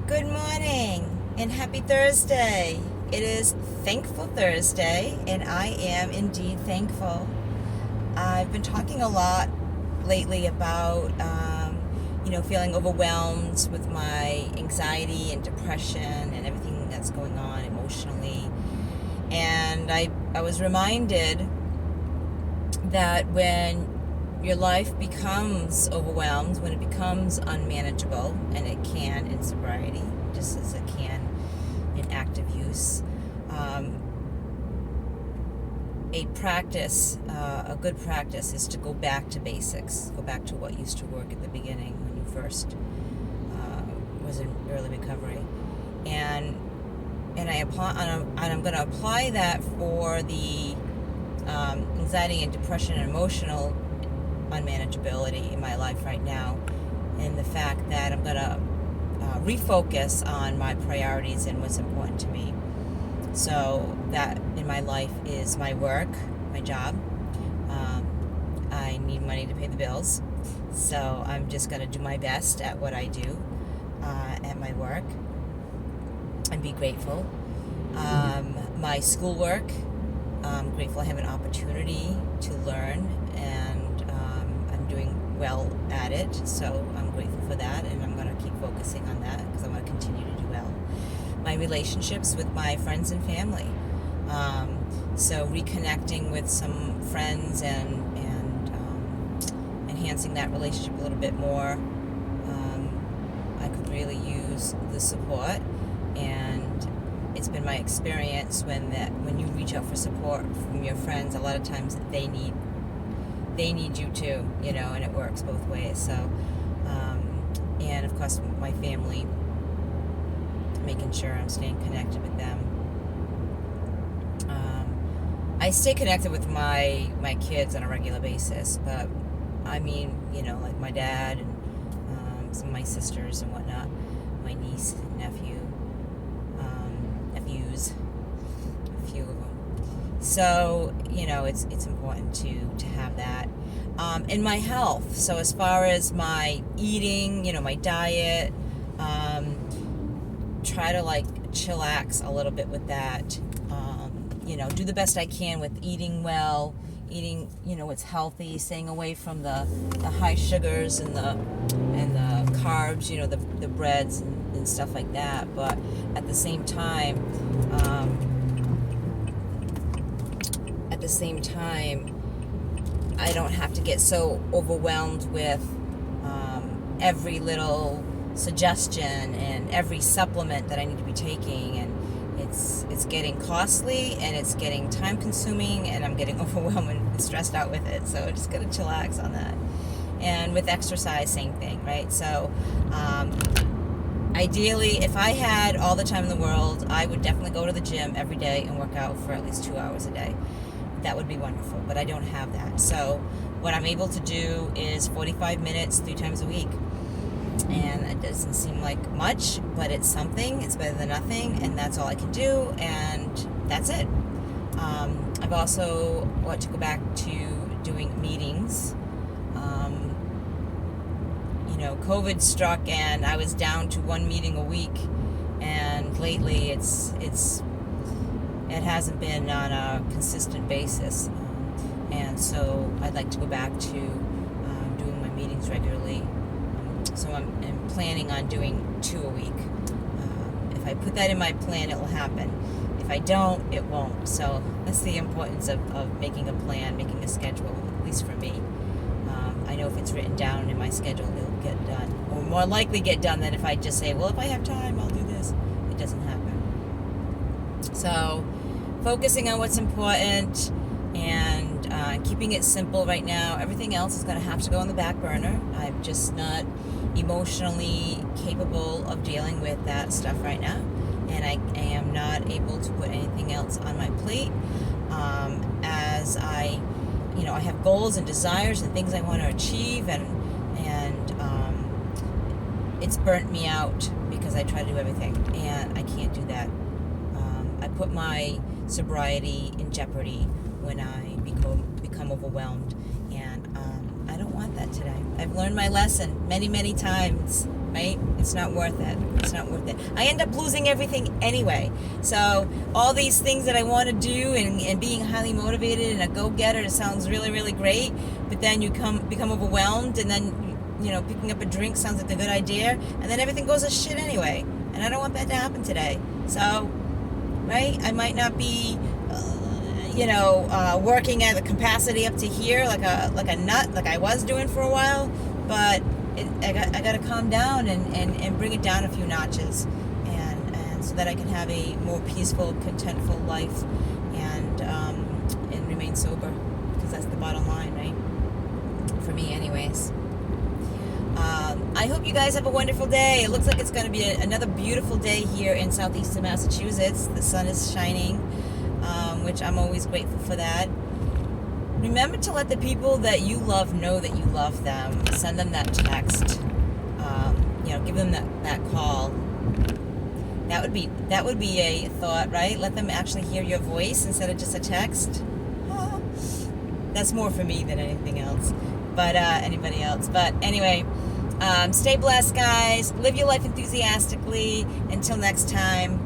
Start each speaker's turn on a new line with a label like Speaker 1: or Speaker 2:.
Speaker 1: Good morning and happy Thursday. It is Thankful Thursday, and I am indeed thankful. I've been talking a lot lately about, feeling overwhelmed with my anxiety and depression and everything that's going on emotionally. And I was reminded that when your life becomes overwhelmed, when it becomes unmanageable, and it can in sobriety, just as it can in active use, a good practice is to go back to basics, go back to what used to work at the beginning when you first was in early recovery, and I'm going to apply that for the anxiety and depression and emotional unmanageability in my life right now, and the fact that I'm going to refocus on my priorities and what's important to me. So that in my life is my work, my job. I need money to pay the bills, so I'm just going to do my best at what I do at my work and be grateful. My schoolwork, I'm grateful I have an opportunity to learn, and I'm doing well at it, so I'm grateful for that, and I'm going to keep focusing on that because I want to continue to do well. My relationships with my friends and family, so reconnecting with some friends and enhancing that relationship a little bit more. I could really use the support, and it's been my experience when you reach out for support from your friends, a lot of times they need you too, and it works both ways. So, and of course my family, making sure I'm staying connected with them. I stay connected with my kids on a regular basis, but I mean, like my dad and some of my sisters and whatnot, my niece and nephews, a few of them. So, it's important to have that. And my health. So as far as my eating, my diet, try to chillax a little bit with that. Do the best I can with eating well, eating, what's healthy, staying away from the high sugars and the carbs, the breads and stuff like that. But at the same time, I don't have to get so overwhelmed with every little suggestion and every supplement that I need to be taking, and it's getting costly and it's getting time consuming, and I'm getting overwhelmed and stressed out with it. So just gotta chillax on that. And with exercise, same thing, right? So ideally, if I had all the time in the world, I would definitely go to the gym every day and work out for at least 2 hours a day. That would be wonderful, but I don't have that. So what I'm able to do is 45 minutes 3 times a week. And it doesn't seem like much, but it's something. It's better than nothing, and that's all I can do, and that's it. I've also want to go back to doing meetings. COVID struck, and I was down to 1 meeting a week, and lately it hasn't been on a consistent basis, and so I'd like to go back to doing my meetings regularly. So I'm planning on doing 2 a week. If I put that in my plan, it will happen. If I don't, it won't. So that's the importance of making a plan, making a schedule, at least for me. I know if it's written down in my schedule, it'll get done. Or more likely get done than if I just say, well, if I have time, I'll do this. It doesn't happen. So focusing on what's important and keeping it simple right now. Everything else is going to have to go on the back burner. I'm just not emotionally capable of dealing with that stuff right now, and I am not able to put anything else on my plate. As I have goals and desires and things I want to achieve, and it's burnt me out because I try to do everything, and I can't do that. I put my sobriety in jeopardy when I become overwhelmed, and I don't want that today. I've learned my lesson many, many times, right? It's not worth it. It's not worth it. I end up losing everything anyway. So all these things that I want to do and being highly motivated and a go-getter, it sounds really, really great. But then you become overwhelmed, and then, picking up a drink sounds like a good idea. And then everything goes to shit anyway. And I don't want that to happen today. So, right? I might not be... working at the capacity up to here like a nut, like I was doing for a while, but I got to calm down and bring it down a few notches, and so that I can have a more peaceful, contentful life, and remain sober, because that's the bottom line, right? For me, anyways. I hope you guys have a wonderful day. It looks like it's going to be another beautiful day here in southeastern Massachusetts. The sun is shining. Which I'm always grateful for that. Remember to let the people that you love know that you love them. Send them that text. Give them that call. That would be a thought, right? Let them actually hear your voice instead of just a text. That's more for me than anything else, but anybody else. But anyway, stay blessed, guys. Live your life enthusiastically. Until next time.